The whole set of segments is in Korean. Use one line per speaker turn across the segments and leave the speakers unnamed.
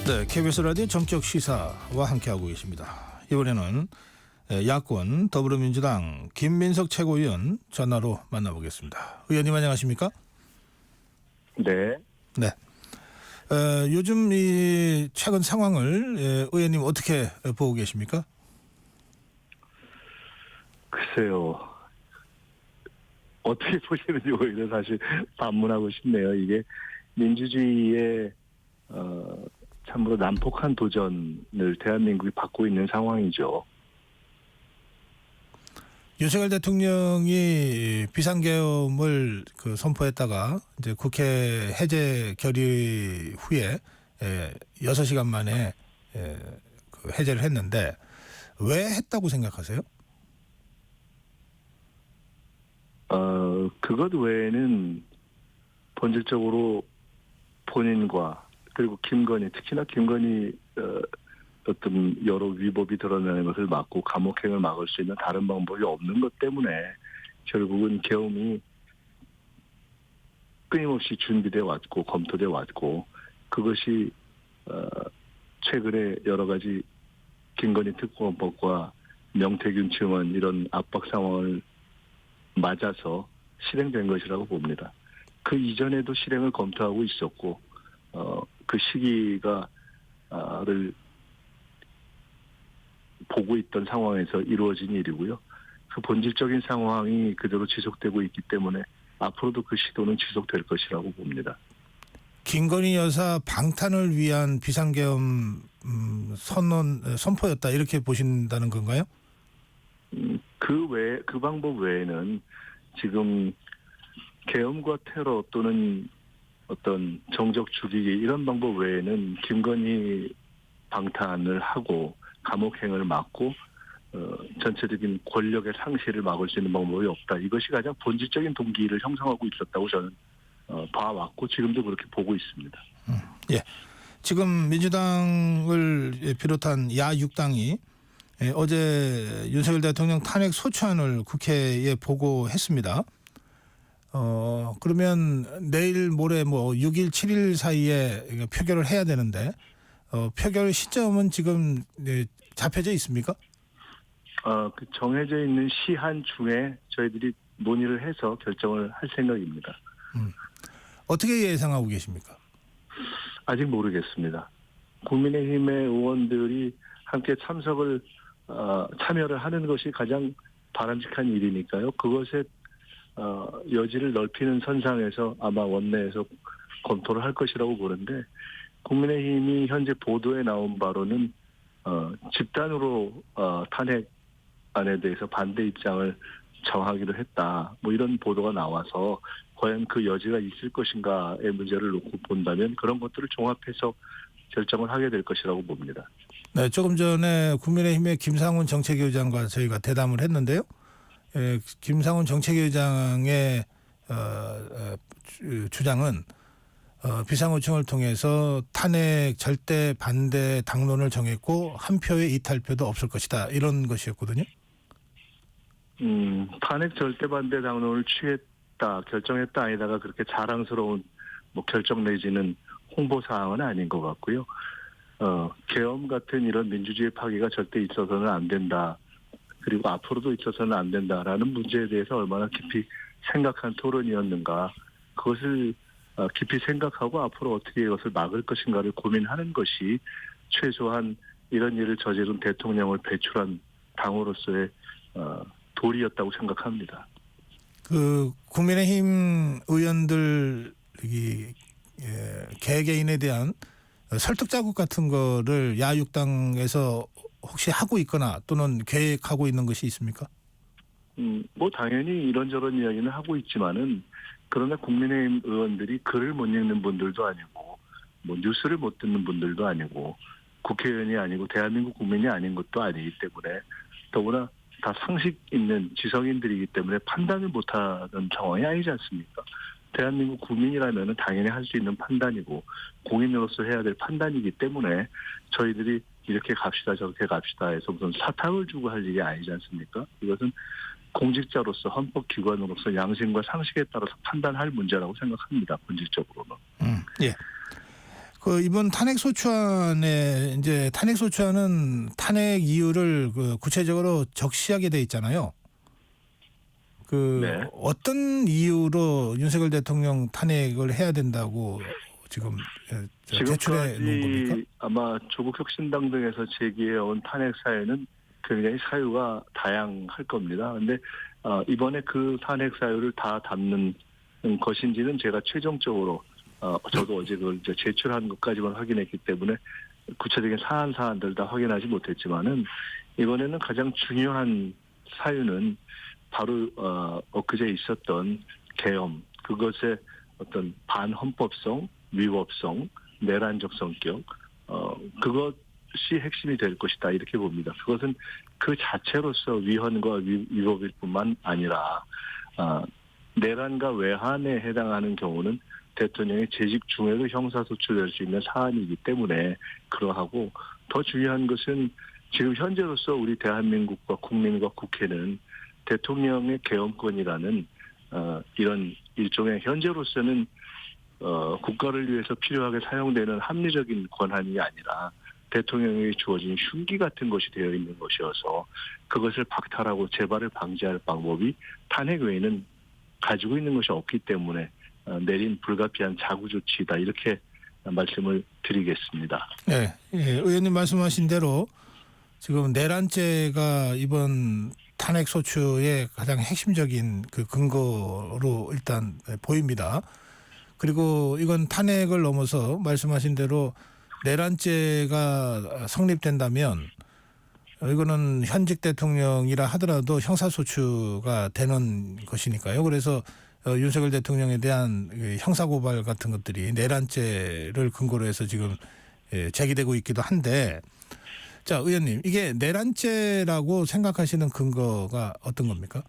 네, KBS 라디오 전격 시사와 함께하고 계십니다. 이번에는 야권 더불어민주당 김민석 최고위원 전화로 만나보겠습니다. 의원님 안녕하십니까?
네.
네. 요즘 이 최근 상황을 의원님 어떻게 보고 계십니까?
글쎄요. 어떻게 보시는지 오히려 사실 반문하고 싶네요. 이게 민주주의의 참으로 난폭한 도전을 대한민국이 받고 있는 상황이죠.
윤석열 대통령이 비상계엄을 선포했다가 이제 국회 해제 결의 후에 6시간 만에 그 해제를 했는데 왜 했다고 생각하세요?
그것 외에는 본질적으로 본인과 그리고 김건희, 특히나 김건희 어떤 여러 위법이 드러나는 것을 막고 감옥행을 막을 수 있는 다른 방법이 없는 것 때문에 결국은 계엄이 끊임없이 준비돼 왔고 검토돼 왔고 그것이 최근에 여러 가지 김건희 특검법과 명태균 증언 이런 압박 상황을 맞아서 실행된 것이라고 봅니다. 그 이전에도 실행을 검토하고 있었고 그 시기가를 보고 있던 상황에서 이루어진 일이고요. 그 본질적인 상황이 그대로 지속되고 있기 때문에 앞으로도 그 시도는 지속될 것이라고 봅니다.
김건희 여사 방탄을 위한 비상계엄 선포였다 이렇게 보신다는 건가요?
그 방법 외에는 지금 계엄과 테러 또는 어떤 정적 죽이기 이런 방법 외에는 김건희 방탄을 하고 감옥행을 막고 전체적인 권력의 상실을 막을 수 있는 방법이 없다. 이것이 가장 본질적인 동기를 형성하고 있었다고 저는 봐왔고 지금도 그렇게 보고 있습니다.
예. 지금 민주당을 비롯한 야6당이 어제 윤석열 대통령 탄핵 소추안을 국회에 보고했습니다. 그러면 내일 모레 6일, 7일 사이에 표결을 해야 되는데 표결 시점은 지금 잡혀져 있습니까?
그 정해져 있는 시한 중에 저희들이 논의를 해서 결정을 할 생각입니다.
어떻게 예상하고 계십니까?
아직 모르겠습니다. 국민의힘의 의원들이 함께 참여를 하는 것이 가장 바람직한 일이니까요. 그것에 여지를 넓히는 선상에서 아마 원내에서 검토를 할 것이라고 보는데 국민의힘이 현재 보도에 나온 바로는 집단으로 탄핵안에 대해서 반대 입장을 정하기로 했다. 이런 보도가 나와서 과연 그 여지가 있을 것인가의 문제를 놓고 본다면 그런 것들을 종합해서 결정을 하게 될 것이라고 봅니다.
네, 조금 전에 국민의힘의 김상훈 정책위 의장과 저희가 대담을 했는데요. 김상훈 정책위 의장의 주장은 비상호청을 통해서 탄핵 절대 반대 당론을 정했고 한 표의 이탈표도 없을 것이다. 이런 것이었거든요.
탄핵 절대 반대 당론을 결정했다 아니다가 그렇게 자랑스러운 결정 내지는 홍보 사항은 아닌 것 같고요. 계엄 같은 이런 민주주의 파괴가 절대 있어서는 안 된다. 그리고 앞으로도 있어서는 안 된다라는 문제에 대해서 얼마나 깊이 생각한 토론이었는가. 그것을 깊이 생각하고 앞으로 어떻게 이것을 막을 것인가를 고민하는 것이 최소한 이런 일을 저지른 대통령을 배출한 당으로서의 도리였다고 생각합니다.
그 국민의힘 의원들 개개인에 대한 설득 자국 같은 거를 야6당에서 혹시 하고 있거나 또는 계획하고 있는 것이 있습니까?
당연히 이런저런 이야기는 하고 있지만은 그러나 국민의힘 의원들이 글을 못 읽는 분들도 아니고 뉴스를 못 듣는 분들도 아니고 국회의원이 아니고 대한민국 국민이 아닌 것도 아니기 때문에 더구나 다 상식 있는 지성인들이기 때문에 판단을 못하는 상황이 아니지 않습니까? 대한민국 국민이라면 당연히 할 수 있는 판단이고 공인으로서 해야 될 판단이기 때문에 저희들이 이렇게 갑시다 저렇게 갑시다 해서 무슨 사탕을 주고 할 일이 아니지 않습니까? 이것은 공직자로서 헌법기관으로서 양심과 상식에 따라서 판단할 문제라고 생각합니다. 본질적으로는.
예. 그 이번 탄핵 소추안에 이제 탄핵 소추안은 탄핵 이유를 그 구체적으로 적시하게 돼 있잖아요. 그
네.
어떤 이유로 윤석열 대통령 탄핵을 해야 된다고 지금 제출해 놓은 겁니까?
지금까지 아마 조국혁신당 등에서 제기해온 탄핵 사유는 굉장히 사유가 다양할 겁니다. 그런데 이번에 그 탄핵 사유를 다 담는 것인지는 제가 최종적으로 저도 어제 그걸 이제 제출한 것까지만 확인했기 때문에 구체적인 사안들 다 확인하지 못했지만은 이번에는 가장 중요한 사유는 바로 엊그제 있었던 계엄, 그것의 어떤 반헌법성, 위법성, 내란적 성격, 그것이 핵심이 될 것이다 이렇게 봅니다. 그것은 그 자체로서 위헌과 위법일 뿐만 아니라 내란과 외환에 해당하는 경우는 대통령의 재직 중에도 형사소추될 수 있는 사안이기 때문에 그러하고, 더 중요한 것은 지금 현재로서 우리 대한민국과 국민과 국회는 대통령의 계엄권이라는 이런 일종의 현재로서는 국가를 위해서 필요하게 사용되는 합리적인 권한이 아니라 대통령에게 주어진 흉기 같은 것이 되어 있는 것이어서 그것을 박탈하고 재발을 방지할 방법이 탄핵 외에는 가지고 있는 것이 없기 때문에 내린 불가피한 자구 조치이다 이렇게 말씀을 드리겠습니다.
네, 의원님 말씀하신 대로 지금 내란죄가 이번 탄핵 소추의 가장 핵심적인 그 근거로 일단 보입니다. 그리고 이건 탄핵을 넘어서 말씀하신 대로 내란죄가 성립된다면 이거는 현직 대통령이라 하더라도 형사소추가 되는 것이니까요. 그래서 윤석열 대통령에 대한 형사고발 같은 것들이 내란죄를 근거로 해서 지금 제기되고 있기도 한데, 자, 의원님, 이게 내란죄라고 생각하시는 근거가 어떤 겁니까?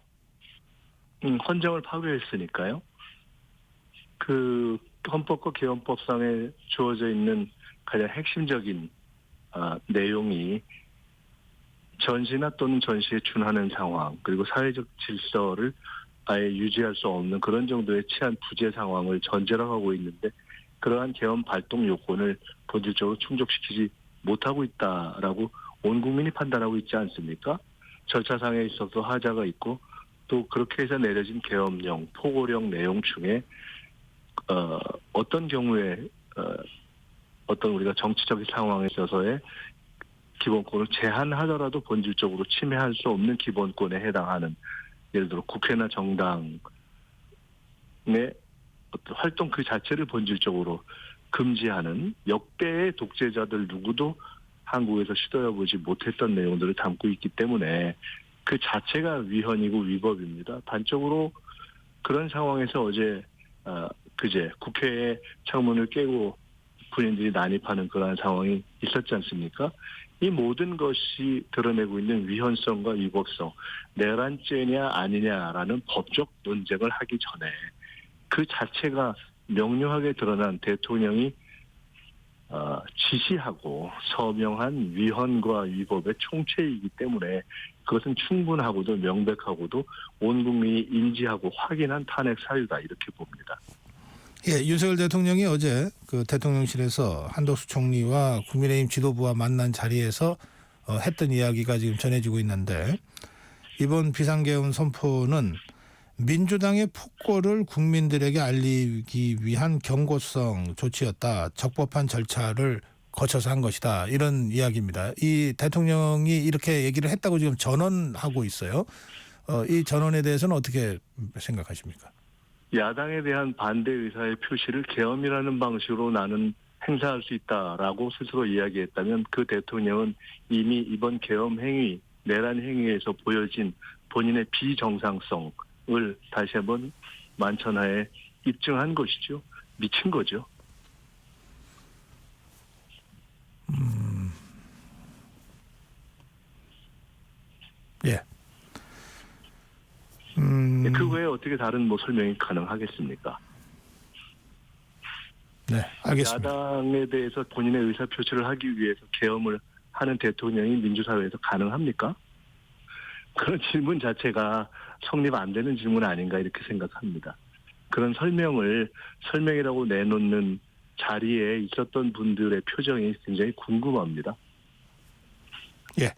헌정을 파괴했으니까요. 그 헌법과 개헌법상에 주어져 있는 가장 핵심적인 내용이 전시나 또는 전시에 준하는 상황, 그리고 사회적 질서를 아예 유지할 수 없는 그런 정도의 치안 부재 상황을 전제로 하고 있는데, 그러한 개헌 발동 요건을 본질적으로 충족시키지 못하고 있다라고 온 국민이 판단하고 있지 않습니까? 절차상에 있어서 하자가 있고, 또 그렇게 해서 내려진 계엄령, 포고령 내용 중에 어떤 경우에 어떤 우리가 정치적인 상황에 있어서의 기본권을 제한하더라도 본질적으로 침해할 수 없는 기본권에 해당하는, 예를 들어 국회나 정당의 어떤 활동 그 자체를 본질적으로 금지하는 역대의 독재자들 누구도 한국에서 시도해보지 못했던 내용들을 담고 있기 때문에 그 자체가 위헌이고 위법입니다. 단적으로 그런 상황에서 어제 그제 국회의 창문을 깨고 군인들이 난입하는 그러한 상황이 있었지 않습니까? 이 모든 것이 드러내고 있는 위헌성과 위법성, 내란죄냐 아니냐라는 법적 논쟁을 하기 전에 그 자체가 명료하게 드러난 대통령이 지시하고 서명한 위헌과 위법의 총체이기 때문에 그것은 충분하고도 명백하고도 온 국민이 인지하고 확인한 탄핵 사유다 이렇게 봅니다.
예, 윤석열 대통령이 어제 그 대통령실에서 한덕수 총리와 국민의힘 지도부와 만난 자리에서 했던 이야기가 지금 전해지고 있는데, 이번 비상계엄 선포는 민주당의 폭거를 국민들에게 알리기 위한 경고성 조치였다. 적법한 절차를 거쳐서 한 것이다. 이런 이야기입니다. 이 대통령이 이렇게 얘기를 했다고 지금 전언하고 있어요. 이 전언에 대해서는 어떻게 생각하십니까?
야당에 대한 반대 의사의 표시를 계엄이라는 방식으로 나는 행사할 수 있다라고 스스로 이야기했다면 그 대통령은 이미 이번 계엄 행위, 내란 행위에서 보여진 본인의 비정상성을 다시 한번 만천하에 입증한 것이죠. 미친 거죠.
예.
그 외에 어떻게 다른 설명이 가능하겠습니까?
네, 알겠습니다.
야당에 대해서 본인의 의사 표시를 하기 위해서 계엄을 하는 대통령이 민주사회에서 가능합니까? 그런 질문 자체가 성립 안 되는 질문 아닌가 이렇게 생각합니다. 그런 설명이라고 내놓는 자리에 있었던 분들의 표정이 굉장히 궁금합니다.
예.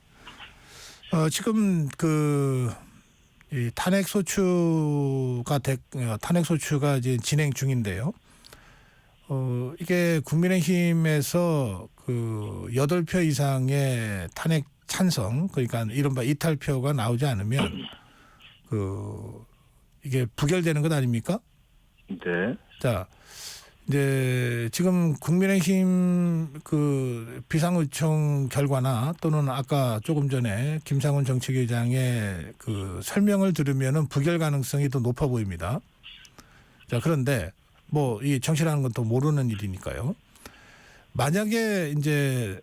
지금 이 탄핵 소추가 이제 진행 중인데요. 이게 국민의힘에서 8표 이상의 탄핵 찬성, 그러니까 이른바 이탈표가 나오지 않으면 이게 부결되는 것 아닙니까?
네.
자, 이제 지금 국민의힘 비상의총 결과나 또는 아까 조금 전에 김상훈 정책위의장의 설명을 들으면은 부결 가능성이 더 높아 보입니다. 자, 그런데 뭐 이 정치라는 건 또 모르는 일이니까요. 만약에 이제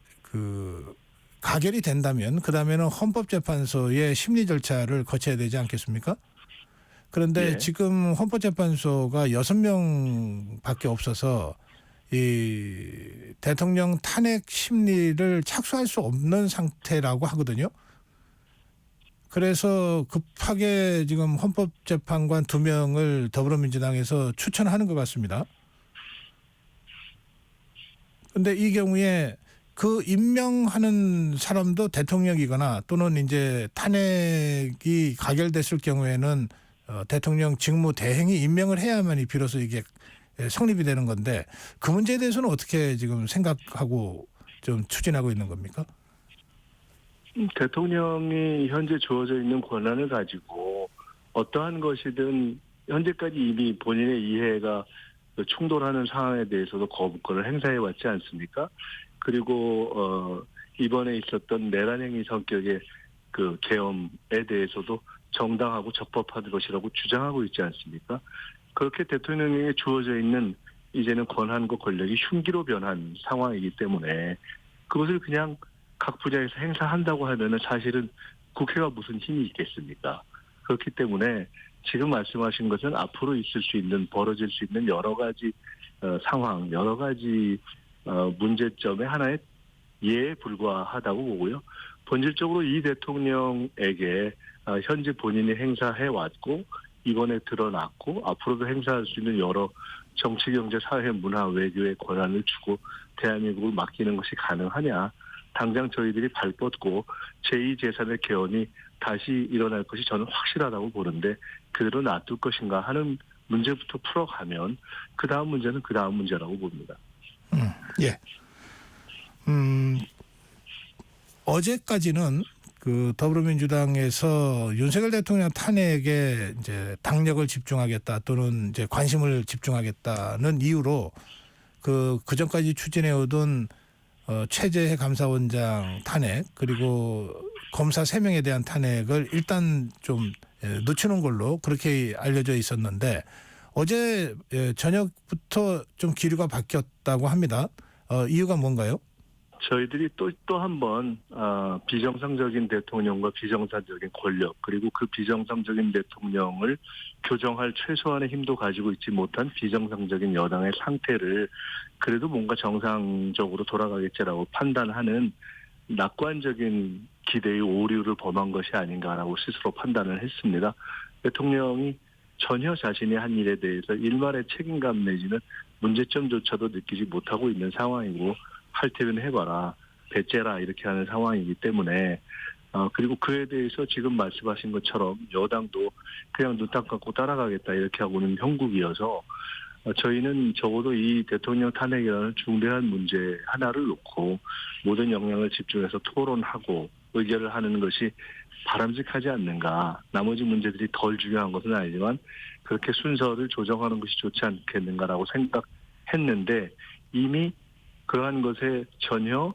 가결이 된다면 그다음에는 헌법재판소의 심리 절차를 거쳐야 되지 않겠습니까? 그런데
네.
지금 헌법재판소가 6명밖에 없어서 이 대통령 탄핵 심리를 착수할 수 없는 상태라고 하거든요. 그래서 급하게 지금 헌법재판관 2명을 더불어민주당에서 추천하는 것 같습니다. 그런데 이 경우에 임명하는 사람도 대통령이거나 또는 이제 탄핵이 가결됐을 경우에는 대통령 직무 대행이 임명을 해야만이 비로소 이게 성립이 되는 건데 그 문제에 대해서는 어떻게 지금 생각하고 좀 추진하고 있는 겁니까?
대통령이 현재 주어져 있는 권한을 가지고 어떠한 것이든 현재까지 이미 본인의 이해가 충돌하는 상황에 대해서도 거부권을 행사해 왔지 않습니까? 그리고 이번에 있었던 내란행위 성격의 계엄에 대해서도 정당하고 적법한 것이라고 주장하고 있지 않습니까? 그렇게 대통령에게 주어져 있는 이제는 권한과 권력이 흉기로 변한 상황이기 때문에 그것을 그냥 각 분야에서 행사한다고 하면은 사실은 국회가 무슨 힘이 있겠습니까? 그렇기 때문에 지금 말씀하신 것은 앞으로 벌어질 수 있는 여러 가지 상황, 여러 가지 문제점의 하나의 예에 불과하다고 보고요. 본질적으로 이 대통령에게 현재 본인이 행사해 왔고 이번에 드러났고 앞으로도 행사할 수 있는 여러 정치, 경제, 사회, 문화, 외교의 권한을 주고 대한민국을 맡기는 것이 가능하냐. 당장 저희들이 발뻗고 제2, 제3의 개헌이 다시 일어날 것이 저는 확실하다고 보는데 그대로 놔둘 것인가 하는 문제부터 풀어가면 그 다음 문제는 그 다음 문제라고 봅니다.
예. 어제까지는 더불어민주당에서 윤석열 대통령 탄핵에 이제 당력을 집중하겠다 또는 이제 관심을 집중하겠다는 이유로 그 전까지 추진해 오던 최재해 감사원장 탄핵 그리고 검사 3명에 대한 탄핵을 일단 좀 늦추는 걸로 그렇게 알려져 있었는데 어제 저녁부터 좀 기류가 바뀌었다고 합니다. 이유가 뭔가요?
저희들이 또 한 번 비정상적인 대통령과 비정상적인 권력 그리고 그 비정상적인 대통령을 교정할 최소한의 힘도 가지고 있지 못한 비정상적인 여당의 상태를 그래도 뭔가 정상적으로 돌아가겠지라고 판단하는 낙관적인 기대의 오류를 범한 것이 아닌가라고 스스로 판단을 했습니다. 대통령이 전혀 자신이 한 일에 대해서 일말의 책임감 내지는 문제점조차도 느끼지 못하고 있는 상황이고 할 테면 해봐라, 배째라 이렇게 하는 상황이기 때문에 그리고 그에 대해서 지금 말씀하신 것처럼 여당도 그냥 눈 딱 감고 따라가겠다 이렇게 하고는 형국이어서 저희는 적어도 이 대통령 탄핵이라는 중대한 문제 하나를 놓고 모든 역량을 집중해서 토론하고 의결을 하는 것이 바람직하지 않는가. 나머지 문제들이 덜 중요한 것은 아니지만 그렇게 순서를 조정하는 것이 좋지 않겠는가라고 생각했는데 이미 그러한 것에 전혀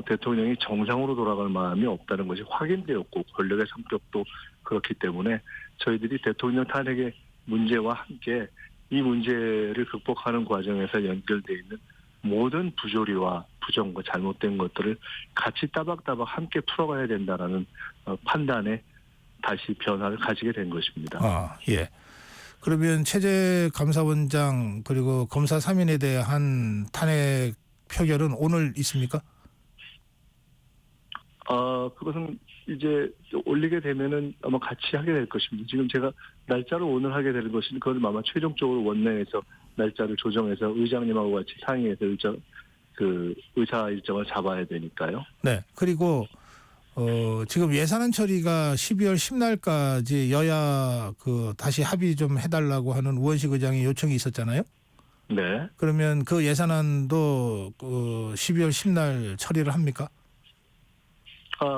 대통령이 정상으로 돌아갈 마음이 없다는 것이 확인되었고 권력의 성격도 그렇기 때문에 저희들이 대통령 탄핵의 문제와 함께 이 문제를 극복하는 과정에서 연결되어 있는 모든 부조리와 부정과 잘못된 것들을 같이 따박따박 함께 풀어가야 된다라는 판단에 다시 변화를 가지게 된 것입니다.
예. 그러면 최재 감사원장 그리고 검사 3인에 대한 탄핵 표결은 오늘 있습니까?
그것은 이제 올리게 되면은 아마 같이 하게 될 것입니다. 지금 제가 날짜를 오늘 하게 되는 것은 그건 아마 최종적으로 원내에서 날짜를 조정해서 의장님하고 같이 상의해서 의사 일정을 잡아야 되니까요.
네. 그리고 지금 예산안 처리가 12월 10날까지 여야 다시 합의 좀 해달라고 하는 우원식 의장의 요청이 있었잖아요.
네.
그러면 그 예산안도 12월 10날 처리를 합니까?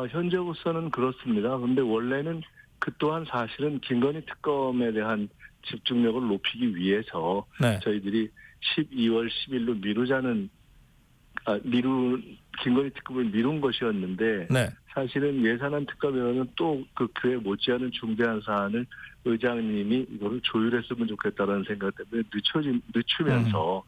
현재로서는 그렇습니다. 그런데 원래는 그 또한 사실은 김건희 특검에 대한 집중력을 높이기 위해서
네.
저희들이 12월 10일로 김건희 특검을 미룬 것이었는데
네.
사실은 예산안 특검에는 또 그에 못지않은 중대한 사안을 의장님이 이거를 조율했으면 좋겠다는 생각 때문에 늦추면서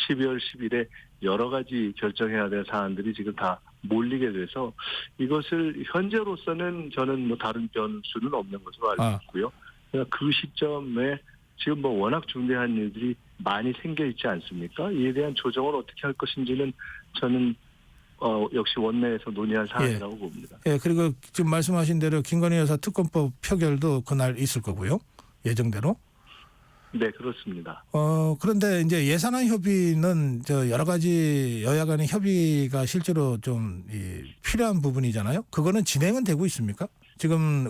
12월 10일에 여러 가지 결정해야 될 사안들이 지금 다 몰리게 돼서 이것을 현재로서는 저는 뭐 다른 변수는 없는 것으로 알고 있고요. 그러니까 그 시점에 지금 뭐 워낙 중대한 일들이 많이 생겨 있지 않습니까? 이에 대한 조정을 어떻게 할 것인지는 저는 역시 원내에서 논의할 사안이라고 봅니다.
예, 그리고 지금 말씀하신 대로 김건희 여사 특검법 표결도 그날 있을 거고요. 예정대로.
네, 그렇습니다.
그런데 이제 예산안 협의는 여러 가지 여야 간의 협의가 실제로 좀 필요한 부분이잖아요. 그거는 진행은 되고 있습니까? 지금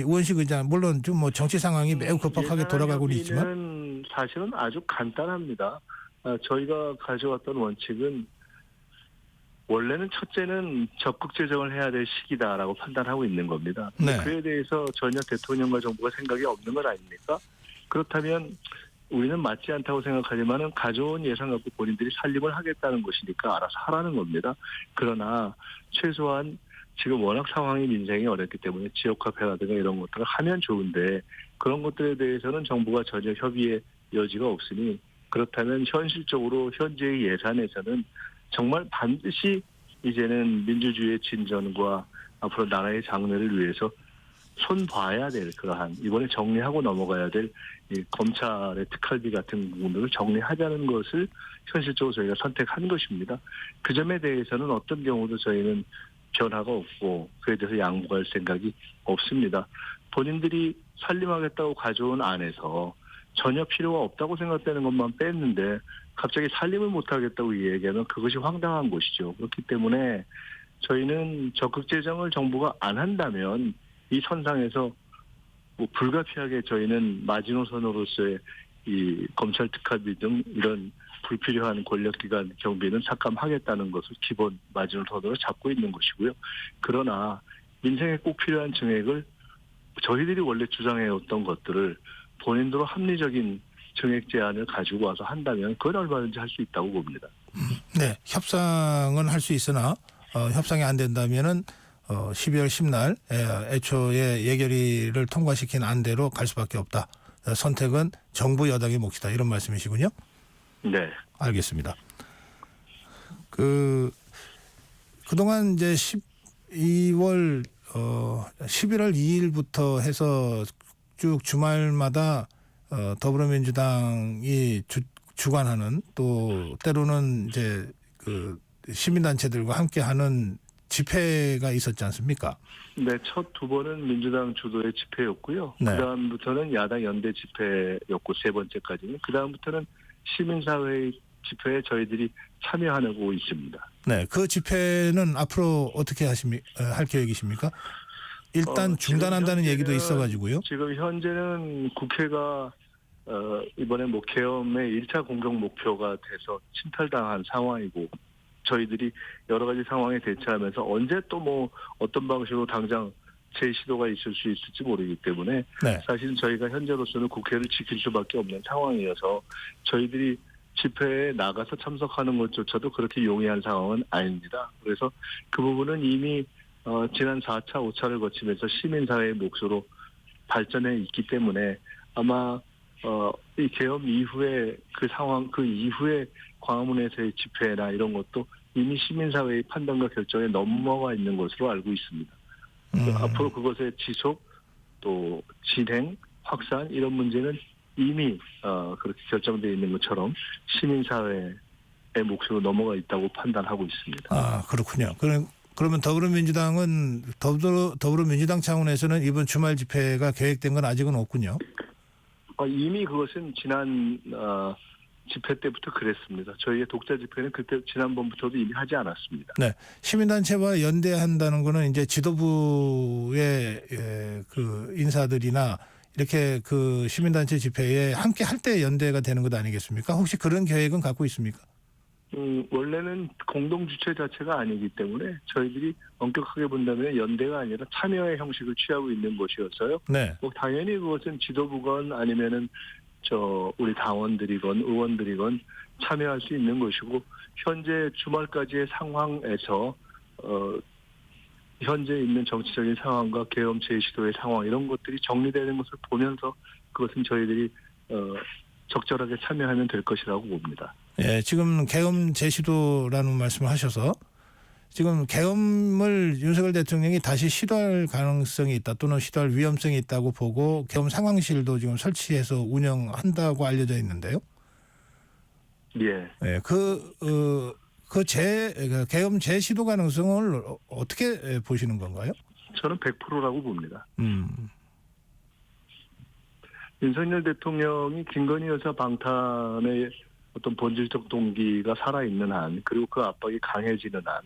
우원식 의장 물론 좀 뭐 정치 상황이 매우 급박하게 돌아가고는 있지만
사실은 아주 간단합니다. 저희가 가져왔던 원칙은 원래는 첫째는 적극 재정을 해야 될 시기다라고 판단하고 있는 겁니다.
네.
그에 대해서 전혀 대통령과 정부가 생각이 없는 건 아닙니까? 그렇다면 우리는 맞지 않다고 생각하지만은 가져온 예산 갖고 본인들이 살림을 하겠다는 것이니까 알아서 하라는 겁니다. 그러나 최소한 지금 워낙 상황이 민생이 어렵기 때문에 지역화폐라든가 이런 것들을 하면 좋은데 그런 것들에 대해서는 정부가 전혀 협의의 여지가 없으니 그렇다면 현실적으로 현재의 예산에서는 정말 반드시 이제는 민주주의의 진전과 앞으로 나라의 장래를 위해서 손 봐야 될 그러한 이번에 정리하고 넘어가야 될 이 검찰의 특활비 같은 부분을 정리하자는 것을 현실적으로 저희가 선택한 것입니다. 그 점에 대해서는 어떤 경우도 저희는 변화가 없고 그에 대해서 양보할 생각이 없습니다. 본인들이 살림하겠다고 가져온 안에서 전혀 필요가 없다고 생각되는 것만 뺐는데 갑자기 살림을 못하겠다고 얘기하면 그것이 황당한 것이죠. 그렇기 때문에 저희는 적극 재정을 정부가 안 한다면 이 선상에서 뭐 불가피하게 저희는 마지노선으로서의 이 검찰 특활비 등 이런 불필요한 권력기관 경비는 삭감하겠다는 것을 기본 마지노선으로 잡고 있는 것이고요. 그러나 민생에 꼭 필요한 증액을 저희들이 원래 주장해왔던 것들을 본인들로 합리적인 증액 제안을 가지고 와서 한다면 그건 얼마든지 할 수 있다고 봅니다.
네, 협상은 할 수 있으나 협상이 안 된다면은 12월 10날 애초에 예결위를 통과시킨 안대로 갈 수밖에 없다. 선택은 정부 여당의 몫이다. 이런 말씀이시군요.
네.
알겠습니다. 그동안 이제 11월 2일부터 해서 쭉 주말마다 더불어민주당이 주관하는 또 때로는 이제 시민단체들과 함께하는 집회가 있었지 않습니까?
네, 첫 두 번은 민주당 주도의 집회였고요.
네.
그다음부터는 야당 연대 집회였고 세 번째까지는 그다음부터는 시민사회 집회에 저희들이 참여하고 있습니다.
네, 그 집회는 앞으로 어떻게 할 계획이십니까? 일단 중단한다는 얘기도 있어가지고요.
지금 현재는 국회가 이번에 뭐 계엄의 1차 공격 목표가 돼서 침탈당한 상황이고 저희들이 여러 가지 상황에 대처하면서 언제 또 뭐 어떤 방식으로 당장 재시도가 있을 수 있을지 모르기 때문에
네.
사실 저희가 현재로서는 국회를 지킬 수밖에 없는 상황이어서 저희들이 집회에 나가서 참석하는 것조차도 그렇게 용이한 상황은 아닙니다. 그래서 그 부분은 이미 지난 4차, 5차를 거치면서 시민사회의 몫으로 발전해 있기 때문에 아마 이 계엄 이후에 그 상황, 그 이후에 광화문에서의 집회나 이런 것도 이미 시민사회의 판단과 결정에 넘어가 있는 것으로 알고 있습니다. 앞으로 그것의 지속, 또 진행, 확산 이런 문제는 이미 그렇게 결정되어 있는 것처럼 시민사회의 몫으로 넘어가 있다고 판단하고 있습니다.
아, 그렇군요. 그러면 더불어민주당 차원에서는 이번 주말 집회가 계획된 건 아직은 없군요.
이미 그것은 지난 집회 때부터 그랬습니다. 저희의 독자 집회는 그때 지난번부터도 이미 하지 않았습니다.
네. 시민단체와 연대한다는 거는 이제 지도부의 그 인사들이나 이렇게 그 시민단체 집회에 함께 할 때 연대가 되는 것 아니겠습니까? 혹시 그런 계획은 갖고 있습니까?
원래는 공동 주최 자체가 아니기 때문에 저희들이 엄격하게 본다면 연대가 아니라 참여의 형식을 취하고 있는 것이었어요.
네.
뭐 당연히 그것은 지도부건 아니면은 우리 당원들이건 의원들이건 참여할 수 있는 것이고, 현재 주말까지의 상황에서 현재 있는 정치적인 상황과 계엄 제시도의 상황 이런 것들이 정리되는 것을 보면서 그것은 저희들이 적절하게 참여하면 될 것이라고 봅니다.
예, 지금 계엄 제시도라는 말씀을 하셔서 지금 계엄을 윤석열 대통령이 다시 시도할 가능성이 있다 또는 시도할 위험성이 있다고 보고 계엄 상황실도 지금 설치해서 운영한다고 알려져 있는데요.
예.
예, 계엄 재시도 가능성을 어떻게 보시는 건가요?
저는 100%라고 봅니다.
음.
윤석열 대통령이 김건희 여사 방탄의 어떤 본질적 동기가 살아있는 한, 그리고 그 압박이 강해지는 한,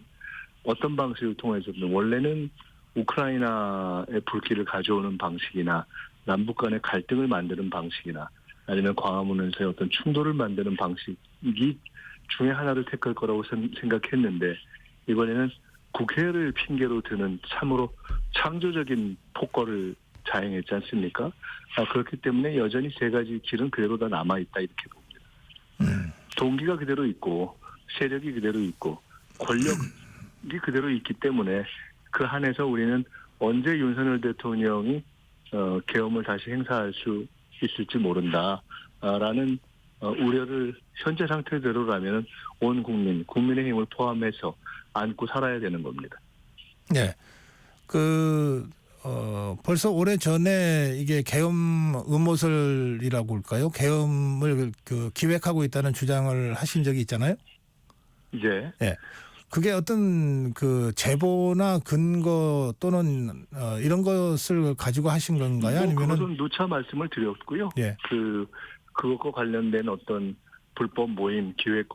어떤 방식을 통해서든 원래는 우크라이나의 불길을 가져오는 방식이나 남북 간의 갈등을 만드는 방식이나 아니면 광화문에서의 어떤 충돌을 만드는 방식이 중에 하나를 택할 거라고 생각했는데, 이번에는 국회를 핑계로 드는 참으로 창조적인 폭거를 자행했지 않습니까? 그렇기 때문에 여전히 세 가지 길은 그대로 다 남아있다 이렇게 봅니다. 동기가 그대로 있고 세력이 그대로 있고 권력이 그대로 있기 때문에 그 한에서 우리는 언제 윤석열 대통령이 계엄을 다시 행사할 수 있을지 모른다라는 우려를 현재 상태대로라면 온 국민의힘을 포함해서 안고 살아야 되는 겁니다.
네. 벌써 오래 전에 이게 계엄 음모설이라고 할까요? 계엄을 기획하고 있다는 주장을 하신 적이 있잖아요.
이제
예. 그게 어떤 그 제보나 근거 또는 이런 것을 가지고 하신 건가요? 아니면은
그것은 누차 말씀을 드렸고요.
예.
그것과 관련된 어떤 불법 모임, 기획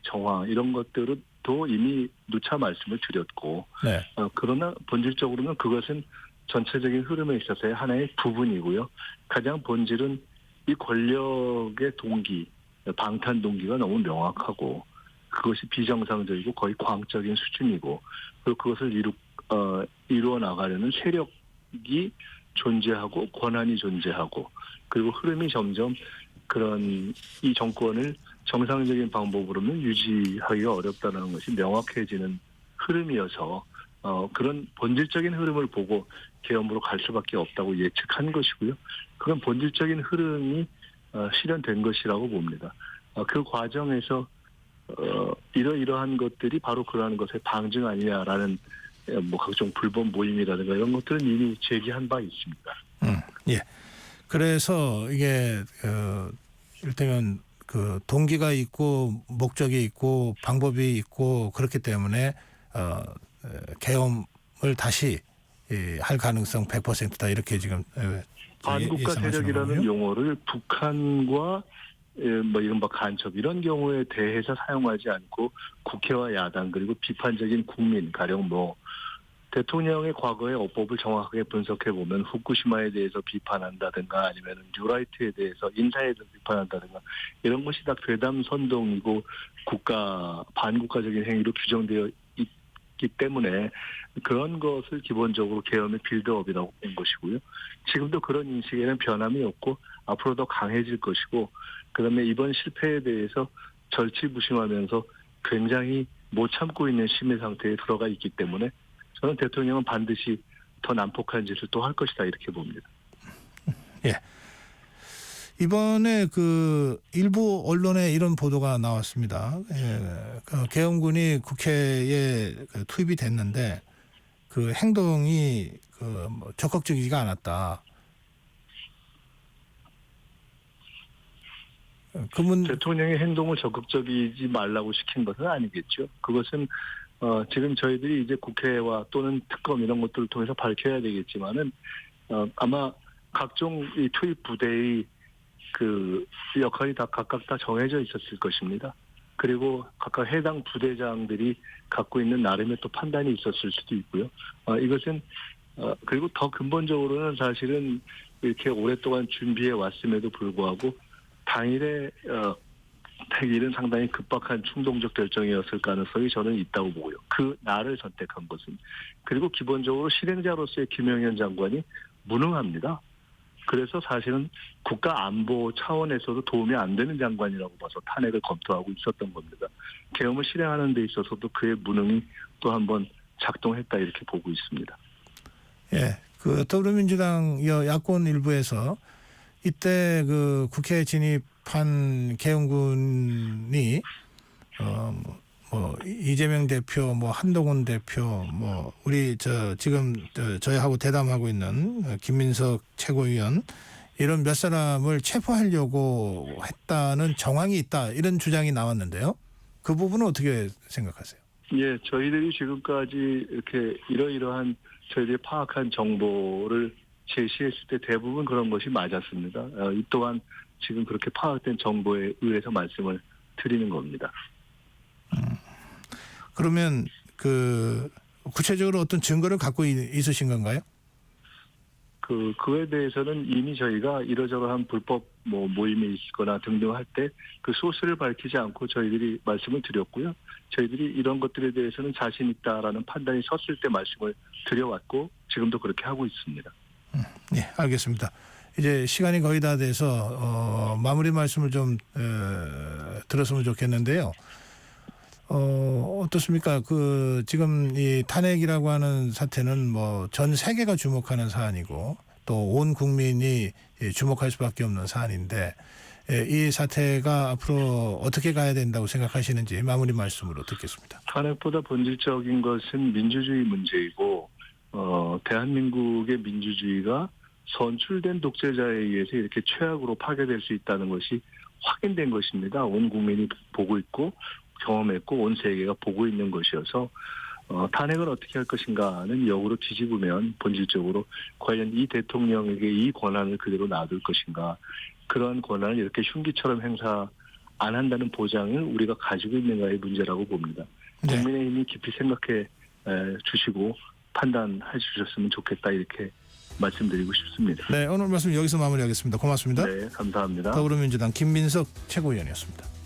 정황 이런 것들도 이미 누차 말씀을 드렸고,
네.
그러나 본질적으로는 그것은 전체적인 흐름에 있어서의 하나의 부분이고요. 가장 본질은 이 권력의 동기, 방탄 동기가 너무 명확하고 그것이 비정상적이고 거의 광적인 수준이고, 그리고 그것을 이루어 나가려는 세력이 존재하고 권한이 존재하고, 그리고 흐름이 점점 그런 이 정권을 정상적인 방법으로는 유지하기가 어렵다는 것이 명확해지는 흐름이어서 그런 본질적인 흐름을 보고 계엄으로 갈 수밖에 없다고 예측한 것이고요. 그런 본질적인 흐름이 실현된 것이라고 봅니다. 그 과정에서 이러한 것들이 바로 그러한 것의 방증 아니냐라는 각종 불법 모임이라든가 이런 것들은 이미 제기한 바 있습니다.
예. 그래서 이게 일테면 그 동기가 있고 목적이 있고 방법이 있고 그렇기 때문에 계엄을 다시 할 가능성 100%다 이렇게 지금
반국가 세력이라는 용어를 북한과 이른바 간첩 이런 경우에 대해서 사용하지 않고 국회와 야당 그리고 비판적인 국민, 가령 대통령의 과거의 어법을 정확하게 분석해 보면 후쿠시마에 대해서 비판한다든가 아니면 뉴라이트에 대해서 인사에 대해서 비판한다든가 이런 것이 다 괴담 선동이고 반국가적인 행위로 규정되어 있기 때문에 그런 것을 기본적으로 계엄의 빌드업이라고 본 것이고요. 지금도 그런 인식에는 변함이 없고 앞으로 더 강해질 것이고, 그다음에 이번 실패에 대해서 절치부심하면서 굉장히 못 참고 있는 심의 상태에 들어가 있기 때문에 저는 대통령은 반드시 더 난폭한 짓을 또 할 것이다 이렇게 봅니다.
예. 이번에 그 일부 언론에 이런 보도가 나왔습니다. 예. 계엄군이 국회에 투입이 됐는데 그 행동이 적극적이지가 않았다.
대통령의 행동을 적극적이지 말라고 시킨 것은 아니겠죠. 그것은 지금 저희들이 이제 국회와 또는 특검 이런 것들을 통해서 밝혀야 되겠지만은 아마 각종 이 투입 부대의 그 역할이 다 각각 다 정해져 있었을 것입니다. 그리고 각각 해당 부대장들이 갖고 있는 나름의 또 판단이 있었을 수도 있고요. 이것은 그리고 더 근본적으로는 사실은 이렇게 오랫동안 준비해 왔음에도 불구하고 당일에 택일은 상당히 급박한 충동적 결정이었을 가능성이 저는 있다고 보고요. 그 날을 선택한 것은. 그리고 기본적으로 실행자로서의 김영현 장관이 무능합니다. 그래서 사실은 국가 안보 차원에서도 도움이 안 되는 장관이라고 봐서 탄핵을 검토하고 있었던 겁니다. 계엄을 실행하는 데 있어서도 그의 무능이 또 한번 작동했다 이렇게 보고 있습니다.
예, 그 더불어민주당 야권 일부에서 이때 그 국회에 진입한 계엄군이 뭐 이재명 대표, 뭐 한동훈 대표, 뭐 우리 지금 저희하고 대담하고 있는 김민석 최고위원 이런 몇 사람을 체포하려고 했다는 정황이 있다 이런 주장이 나왔는데요. 그 부분은 어떻게 생각하세요? 예,
저희들이 지금까지 이렇게 이러이러한 저희들이 파악한 정보를 제시했을 때 대부분 그런 것이 맞았습니다. 이 또한 지금 그렇게 파악된 정보에 의해서 말씀을 드리는 겁니다.
그러면 그 구체적으로 어떤 증거를 갖고 있으신 건가요?
그에 대해서는 이미 저희가 이러저러한 불법 모임에 있거나 등등 할 때 그 소스를 밝히지 않고 저희들이 말씀을 드렸고요. 저희들이 이런 것들에 대해서는 자신 있다라는 판단이 섰을 때 말씀을 드려왔고 지금도 그렇게 하고 있습니다.
네, 알겠습니다. 이제 시간이 거의 다 돼서 마무리 말씀을 좀 들었으면 좋겠는데요. 어떻습니까? 그 지금 이 탄핵이라고 하는 사태는 뭐 전 세계가 주목하는 사안이고 또 온 국민이 주목할 수밖에 없는 사안인데 이 사태가 앞으로 어떻게 가야 된다고 생각하시는지 마무리 말씀으로 듣겠습니다.
탄핵보다 본질적인 것은 민주주의 문제이고 대한민국의 민주주의가 선출된 독재자에 의해서 이렇게 최악으로 파괴될 수 있다는 것이 확인된 것입니다. 온 국민이 보고 있고 경험했고 온 세계가 보고 있는 것이어서 탄핵을 어떻게 할 것인가는 역으로 뒤집으면 본질적으로 과연 이 대통령에게 이 권한을 그대로 놔둘 것인가, 그러한 권한을 이렇게 흉기처럼 행사 안 한다는 보장을 우리가 가지고 있는가의 문제라고 봅니다.
네.
국민의힘이 깊이 생각해 주시고 판단해 주셨으면 좋겠다 이렇게 말씀드리고 싶습니다.
네, 오늘 말씀 여기서 마무리하겠습니다. 고맙습니다.
네, 감사합니다.
더불어민주당 김민석 최고위원이었습니다.